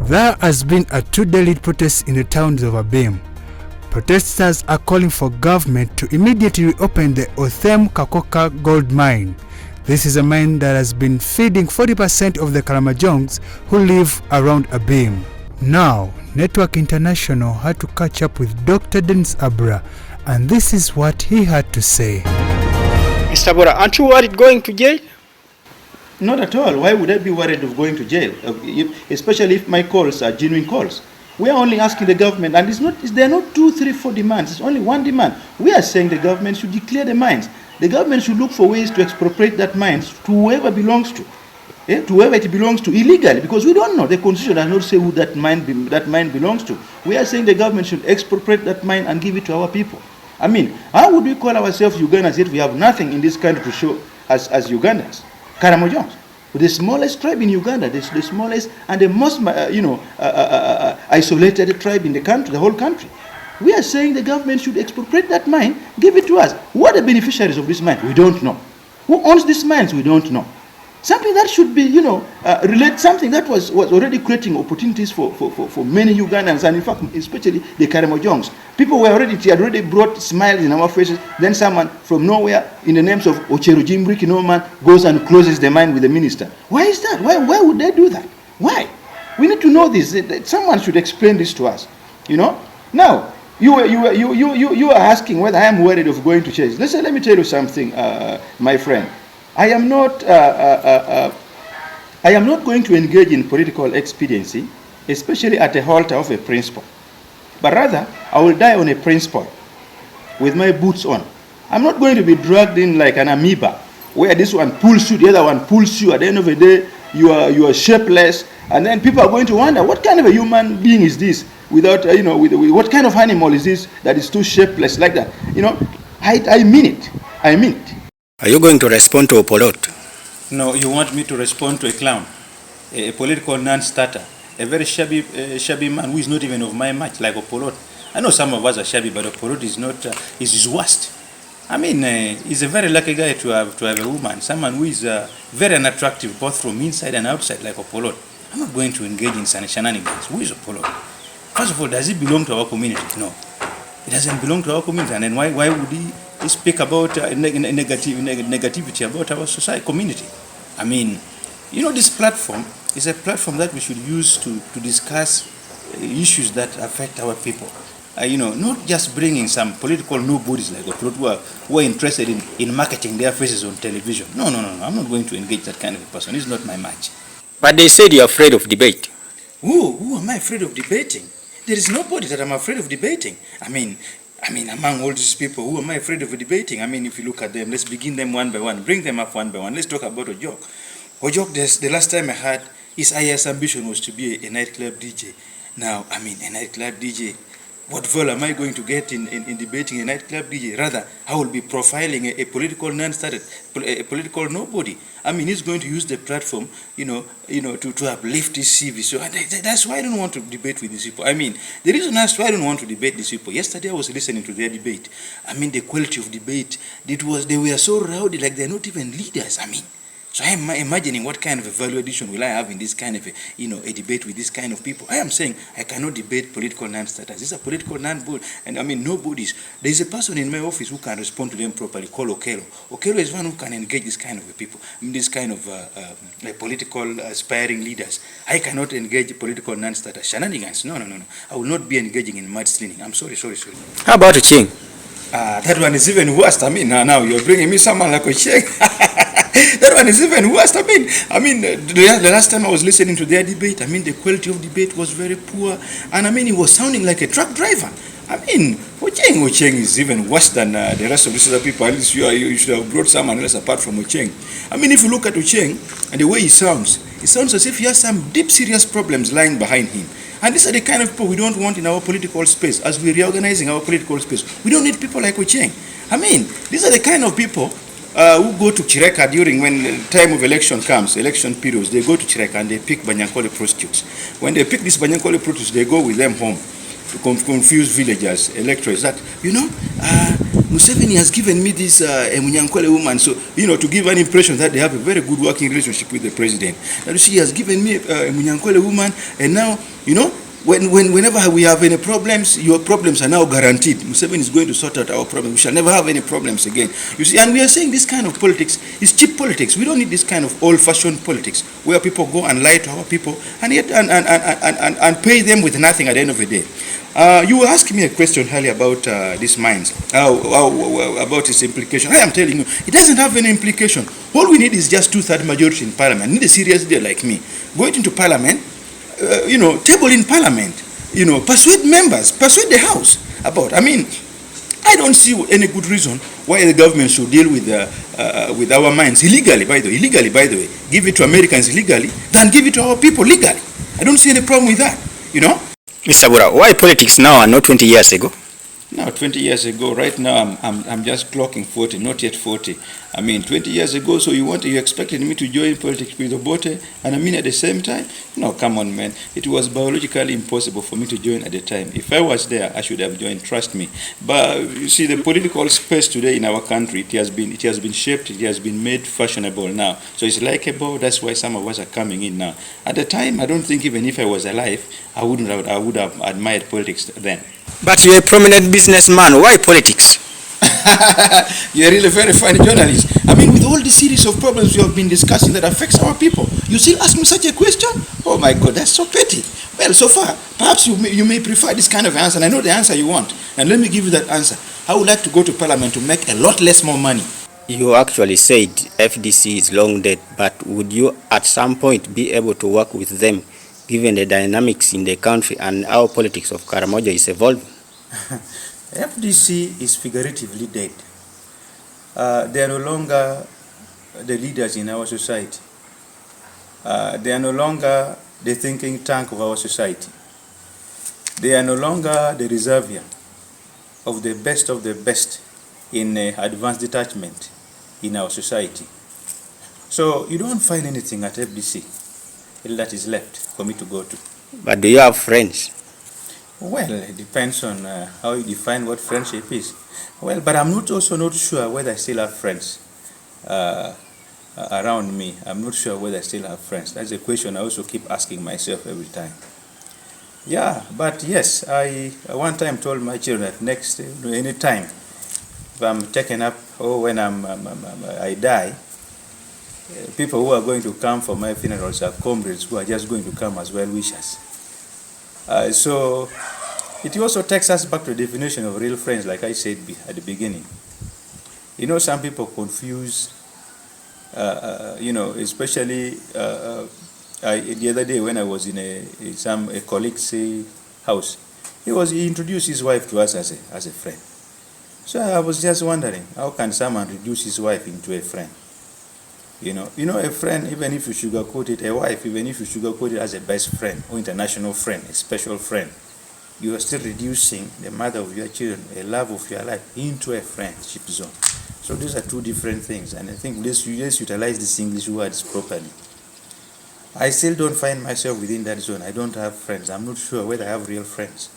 There has been a 2-day lead protest in the towns of Abim. Protesters are calling for government to immediately reopen the Othem Kakoka gold mine. This is a mine that has been feeding 40% of the Kalamajongs who live around Abim. Now, Network International had to catch up with Dr. Denis Abura, and this is what he had to say. Mr. Abura, aren't you worried going to jail? Not at all. Why would I be worried of going to jail? Especially if my calls are genuine calls. We are only asking the government, and there are not 2, 3, 4 demands. It's only one demand. We are saying the government should declare the mines. The government should look for ways to expropriate that mines to whoever belongs to. To whoever it belongs to illegally, because we don't know. The constitution does not say who that mine belongs to. We are saying the government should expropriate that mine and give it to our people. I mean, how would we call ourselves Ugandans if we have nothing in this country to show as Ugandans? Karamojongs, the smallest tribe in Uganda, the smallest and the most isolated tribe in the country, the whole country. We are saying the government should expropriate that mine, give it to us. Who are the beneficiaries of this mine? We don't know. Who owns these mines? We don't know. Something that should be, something that was already creating opportunities for many Ugandans, and in fact, especially the Karamojongs. People had already brought smiles in our faces. Then someone from nowhere, in the names of Ochero Jimbriki Norman, goes and closes the mine with the minister. Why is that? Why would they do that? Why? We need to know this. Someone should explain this to us. Now, you are asking whether I am worried of going to church. Let me tell you something, my friend. I am not going to engage in political expediency, especially at the altar of a principle. But rather, I will die on a principle with my boots on. I'm not going to be dragged in like an amoeba, where this one pulls you, the other one pulls you. At the end of the day, you are shapeless, and then people are going to wonder, what kind of a human being is this? Without, what kind of animal is this that is too shapeless like that? I mean it. I mean it. Are you going to respond to Opolot? No, you want me to respond to a clown, a political non-starter, a very shabby man who is not even of my match, like Opolot. I know some of us are shabby, but Opolot is not. Is his worst. I mean, he's a very lucky guy to have a woman, someone who is very unattractive, both from inside and outside, like Opolot. I'm not going to engage in shenanigans. Who is Opolot? First of all, does he belong to our community? No, it doesn't belong to our community. And then why would he speak about negativity about our society, community? I mean, this platform is a platform that we should use to discuss issues that affect our people. Not just bringing some political nobodies like Opolot who are interested in marketing their faces on television. No. I'm not going to engage that kind of a person. He's not my match. But they said you're afraid of debate. Who am I afraid of debating? There is nobody that I'm afraid of debating. I mean, among all these people, who am I afraid of debating? I mean, if you look at them, let's begin them one by one. Bring them up one by one. Let's talk about Ojok. Ojok, the last time I heard, his highest ambition was to be a nightclub DJ. Now, a nightclub DJ. What value am I going to get in debating a nightclub DJ? Rather, I will be profiling a political non-starter, a political nobody. He's going to use the platform, to uplift his CV. So that's why I don't want to debate with these people. The reason that's why I don't want to debate these people. Yesterday I was listening to their debate. The quality of debate, they were so rowdy, like they're not even leaders. So I am imagining what kind of a value addition will I have in this kind of a debate with this kind of people. I am saying I cannot debate political non-starters. These are political non-board, and nobodies. There is a person in my office who can respond to them properly, called Okelo. Okelo is one who can engage this kind of people, this kind of political aspiring leaders. I cannot engage political non-starters. Shenanigans, no. I will not be engaging in mudslinging. I'm sorry. How about Ocheng? That one is even worse. Now you're bringing me someone like Ocheng. That one is even worse. The last time I was listening to their debate, the quality of debate was very poor, and he was sounding like a truck driver. Ocheng is even worse than the rest of these other people. At least you should have brought someone else apart from Ocheng. If you look at Ocheng and the way he sounds as if he has some deep, serious problems lying behind him. And these are the kind of people we don't want in our political space. As we're reorganizing our political space, we don't need people like Ocheng. These are the kind of people who go to Chireka when the time of election comes, election periods. They go to Chireka and they pick Banyankole prostitutes. When they pick these Banyankole prostitutes, they go with them home to confuse villagers, electors. That, Museveni has given me this Munyankole woman, so, to give an impression that they have a very good working relationship with the president. Now, he has given me a Munyankole woman, and now You know, whenever we have any problems, your problems are now guaranteed. Museveni is going to sort out our problems. We shall never have any problems again. You see, and we are saying this kind of politics is cheap politics. We don't need this kind of old-fashioned politics where people go and lie to our people and yet and pay them with nothing at the end of the day. You were asking me a question earlier about these mines, about its implication. I am telling you, it doesn't have any implication. All we need is just 2/3 majority in parliament. Need a serious leader like me going into parliament, table in parliament, persuade members, persuade the house about. I mean, I don't see any good reason why the government should deal with our mines illegally. By the way, give it to Americans illegally, than give it to our people legally. I don't see any problem with that. Mr. Abura, why politics now and not 20 years ago? Now, 20 years ago, right now, I'm just clocking 40, not yet 40. I mean, 20 years ago, so you expected me to join politics with Obote and I mean at the same time? No, come on, man. It was biologically impossible for me to join at the time. If I was there, I should have joined, trust me. But you see, the political space today in our country, it has been shaped, it has been made fashionable now. So it's likable, that's why some of us are coming in now. At the time, I don't think even if I was alive, I would have admired politics then. But you're a prominent businessman. Why politics? You're really a very fine journalist. I mean, with all the series of problems you have been discussing that affects our people, you still ask me such a question? Oh my God, that's so petty. Well, so far, perhaps you may prefer this kind of answer, and I know the answer you want. And let me give you that answer. I would like to go to parliament to make a lot less more money. You actually said FDC is long dead, but would you at some point be able to work with them given the dynamics in the country and how politics of Karamoja is evolving? FDC is figuratively dead. They are no longer the leaders in our society. They are no longer the thinking tank of our society. They are no longer the reservoir of the best in advanced detachment in our society. So you don't find anything at FDC that is left for me to go to. But do you have friends? Well, it depends on how you define what friendship is. Well, but I'm not sure whether I still have friends around me. I'm not sure whether I still have friends. That's a question I also keep asking myself every time. Yeah, but yes, I one time told my children that any time if I'm taken up or when I die, people who are going to come for my funerals are comrades who are just going to come as well wishers. So it also takes us back to the definition of real friends, like I said at the beginning. Some people confuse, especially the other day when I was in a colleague's house, he introduced his wife to us as a friend. So I was just wondering, how can someone reduce his wife into a friend? A friend, even if you sugarcoat it, a wife, even if you sugarcoat it as a best friend or international friend, a special friend, you are still reducing the mother of your children, a love of your life, into a friendship zone. So these are two different things, and I think let's utilize these English words properly. I still don't find myself within that zone. I don't have friends. I'm not sure whether I have real friends.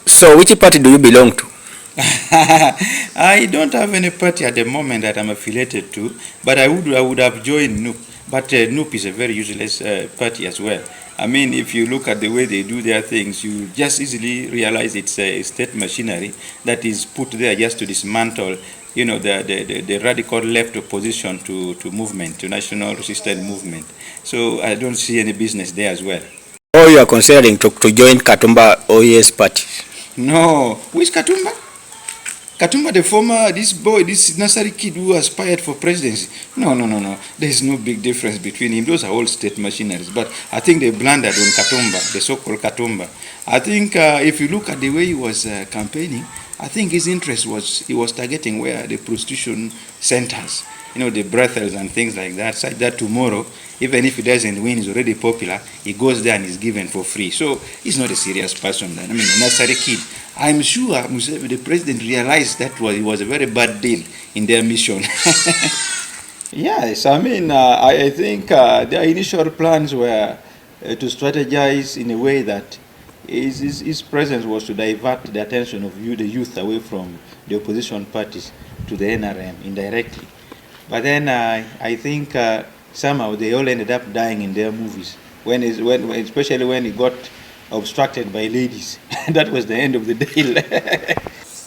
So which party do you belong to? I don't have any party at the moment that I'm affiliated to, but I would have joined NUP. But NUP is a very useless party as well. I mean, if you look at the way they do their things, you just easily realize it's a state machinery that is put there just to dismantle, the radical left opposition to movement, to national resistance movement. So I don't see any business there as well. Or you are considering to join Katumba OES party? No. Which Katumba? Katumba, this nursery kid who aspired for presidency. No. There's no big difference between him. Those are all state machineries. But I think they blundered on Katumba, the so-called Katumba. I think if you look at the way he was campaigning, I think his interest he was targeting where the prostitution centers, the brothels and things like that, such that tomorrow, even if he doesn't win, he's already popular, he goes there and is given for free. So he's not a serious person then. I mean, a nursery kid. I'm sure the president realized that it was a very bad deal in their mission. Yes, I mean, I think their initial plans were to strategize in a way that his presence was to divert the attention of the youth away from the opposition parties to the NRM indirectly. But then I think somehow they all ended up dying in their movies, especially when he got obstructed by ladies. That was the end of the deal.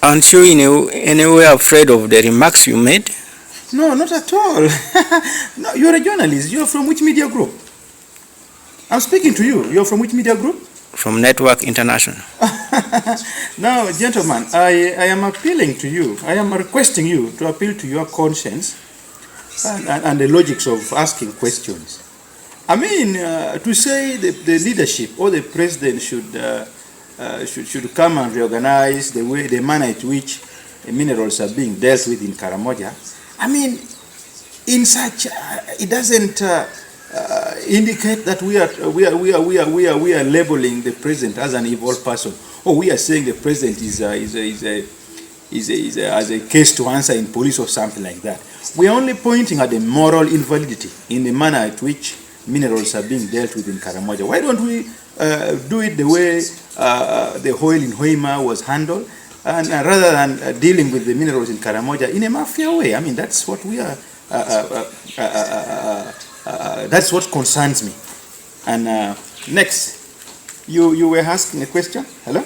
Aren't you in any way afraid of the remarks you made? No, not at all. No, you're a journalist. You're from which media group? I'm speaking to you. You're from which media group? From Network International. Now, gentlemen, I am appealing to you. I am requesting you to appeal to your conscience and the logics of asking questions. I mean, to say the leadership or the president should come and reorganize the manner at which minerals are being dealt with in Karamoja. I mean, in such it doesn't indicate that we are labeling the president as an evil person, or we are saying the president as a case to answer in police or something like that. We are only pointing at the moral invalidity in the manner at which minerals are being dealt with in Karamoja. Why don't we do it the way the oil in Hoima was handled, and rather than dealing with the minerals in Karamoja in a mafia way? I mean, that's what we are. That's what concerns me. And next, you were asking a question. Hello?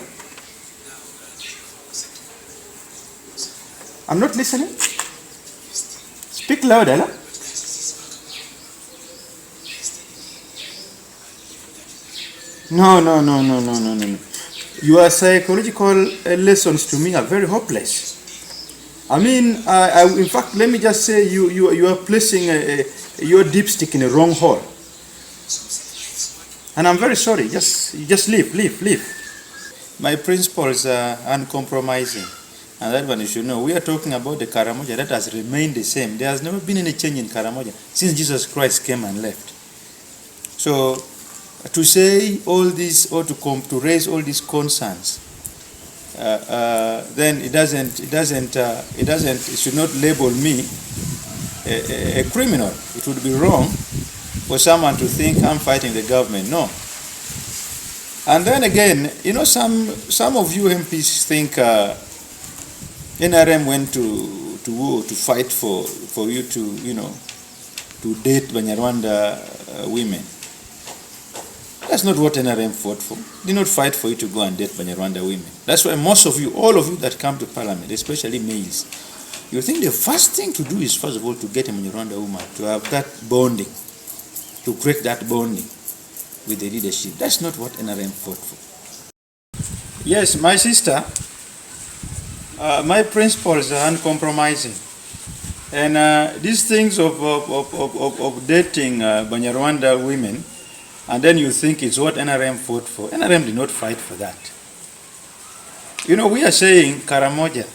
I'm not listening. Speak louder. Hello? No. Your psychological lessons to me are very hopeless. I mean, in fact, let me just say you are placing your dipstick in a wrong hole. And I'm very sorry. Just leave. My principles are uncompromising. And that one you should know. We are talking about the Karamoja that has remained the same. There has never been any change in Karamoja since Jesus Christ came and left. So, to say all this or to raise all these concerns, then it should not label me a criminal. It would be wrong for someone to think I'm fighting the government. No. And then again, you know, some of you MPs think NRM went to war to fight for you to, you know, to date Banyarwanda women. That's not what NRM fought for. They did not fight for you to go and date Banyarwanda women. That's why most of you, all of you that come to parliament, especially males, you think the first thing to do is, first of all, to get a Banyarwanda woman, to have that bonding, to create that bonding with the leadership. That's not what NRM fought for. Yes, my sister, my principles are uncompromising. And these things of dating Banyarwanda women, and then you think it's what NRM fought for. NRM did not fight for that. You know, we are saying Karamoja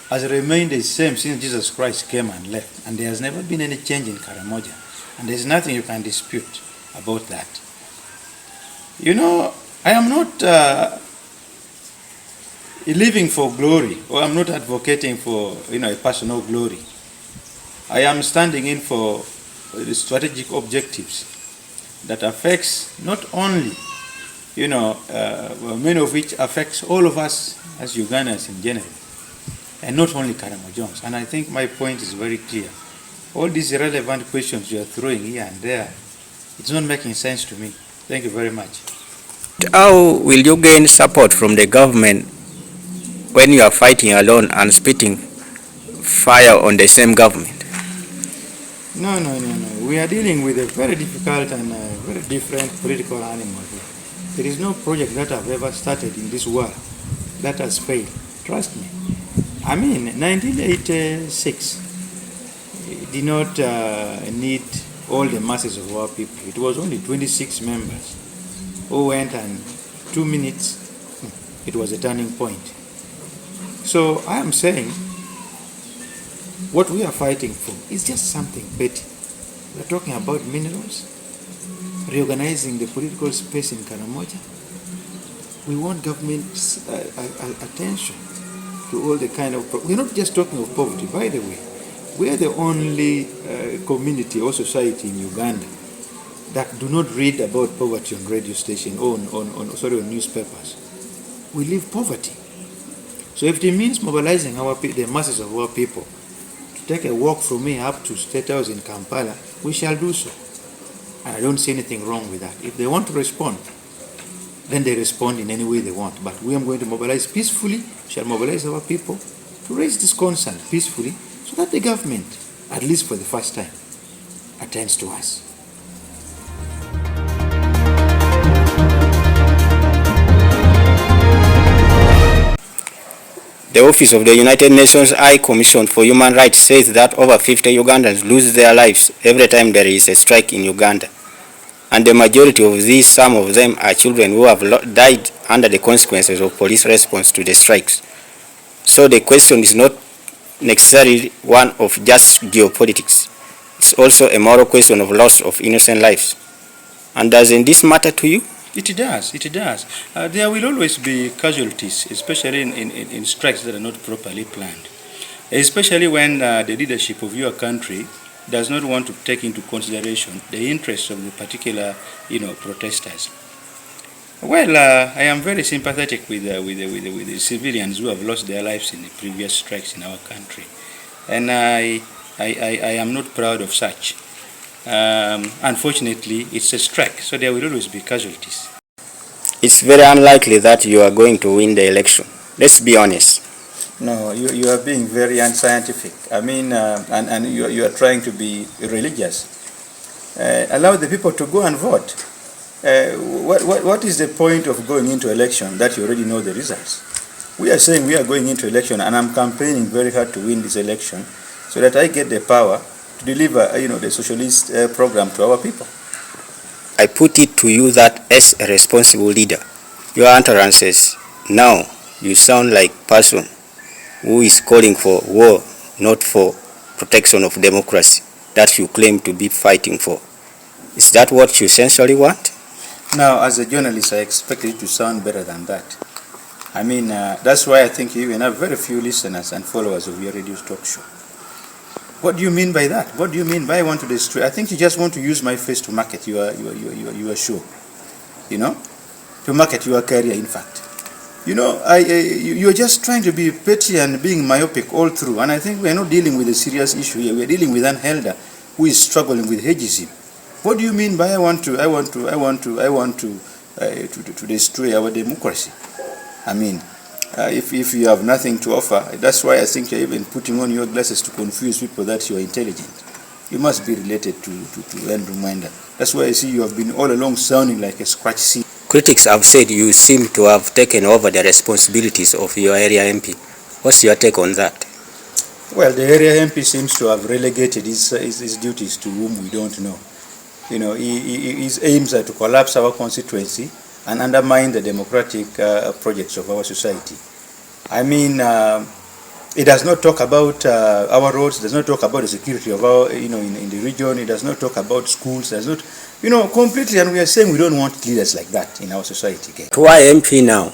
has remained the same since Jesus Christ came and left. And there has never been any change in Karamoja. And there's nothing you can dispute about that. You know, I am not living for glory, or I'm not advocating for, you know, a personal glory. I am standing in for the strategic objectives that affects not only, you know, many of which affects all of us as Ugandans in general, and not only Karamojons. And I think my point is very clear. All these irrelevant questions you are throwing here and there, it's not making sense to me. Thank you very much. How will you gain support from the government when you are fighting alone and spitting fire on the same government? No. We are dealing with a very difficult and very different political animal here. There is no project that I've ever started in this world that has failed. Trust me. I mean, 1986 did not need all the masses of our people. It was only 26 members who went, and 2 minutes, it was a turning point. So I am saying, what we are fighting for is just something petty. We are talking about minerals, reorganizing the political space in Karamoja. We want government's attention to all the kind of... We're not just talking of poverty, by the way. We are the only community or society in Uganda that do not read about poverty on radio station or on newspapers. We live poverty. So if it means mobilizing the masses of our people to take a walk from here up to State House in Kampala, we shall do so. And I don't see anything wrong with that. If they want to respond, then they respond in any way they want. But we are going to mobilize peacefully, shall mobilize our people to raise this concern peacefully so that the government, at least for the first time, attends to us. The Office of the United Nations High Commission for Human Rights says that over 50 Ugandans lose their lives every time there is a strike in Uganda. And the majority of these, some of them are children who have died under the consequences of police response to the strikes. So the question is not necessarily one of just geopolitics. It's also a moral question of loss of innocent lives. And doesn't this matter to you? It does. There will always be casualties, especially in strikes that are not properly planned. Especially when the leadership of your country does not want to take into consideration the interests of the particular, protesters. Well, I am very sympathetic with the civilians who have lost their lives in the previous strikes in our country, and I am not proud of such. Unfortunately, it's a strike, so there will always be casualties. It's very unlikely that you are going to win the election. Let's be honest. No, you are being very unscientific. I mean, and you are trying to be religious. Allow the people to go and vote. What is the point of going into election that you already know the results? We are saying we are going into election, and I'm campaigning very hard to win this election so that I get the power to deliver, the socialist program to our people. I put it to you that as a responsible leader, your utterances now, you sound like a person who is calling for war, not for protection of democracy that you claim to be fighting for. Is that what you essentially want? Now, as a journalist, I expect it to sound better than that. I mean, that's why I think you even have very few listeners and followers of your radio talk show. What do you mean by that? What do you mean by I want to destroy? I think you just want to use my face to market your show, to market your career, in fact. You're just trying to be petty and being myopic all through, and I think we're not dealing with a serious issue here. We're dealing with an elder who is struggling with ageism. What do you mean by I want to destroy our democracy? I mean, if you have nothing to offer, that's why I think you're even putting on your glasses to confuse people that you are intelligent. You must be related to Andrew Mwenda. That's why I see you have been all along sounding like a scratch seat. Critics have said you seem to have taken over the responsibilities of your area MP. What's your take on that? Well, the area MP seems to have relegated his duties to whom we don't know. His aims are to collapse our constituency and undermine the democratic projects of our society. I mean, it does not talk about our roads, it does not talk about the security of our, in the region, it does not talk about schools, it does not, completely, and we are saying we don't want leaders like that in our society again. Why MP now?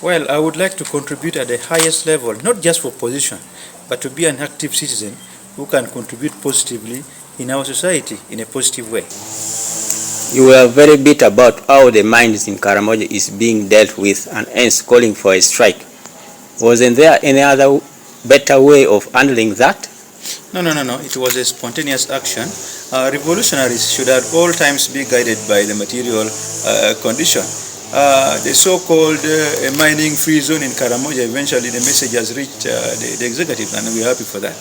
Well, I would like to contribute at the highest level, not just for position, but to be an active citizen who can contribute positively in our society in a positive way. You were very bitter about how the mines in Karamoja is being dealt with and hence calling for a strike. Wasn't there any other better way of handling that? No. It was a spontaneous action. Revolutionaries should at all times be guided by the material condition. The so-called mining free zone in Karamoja, eventually the message has reached the executive, and we're happy for that.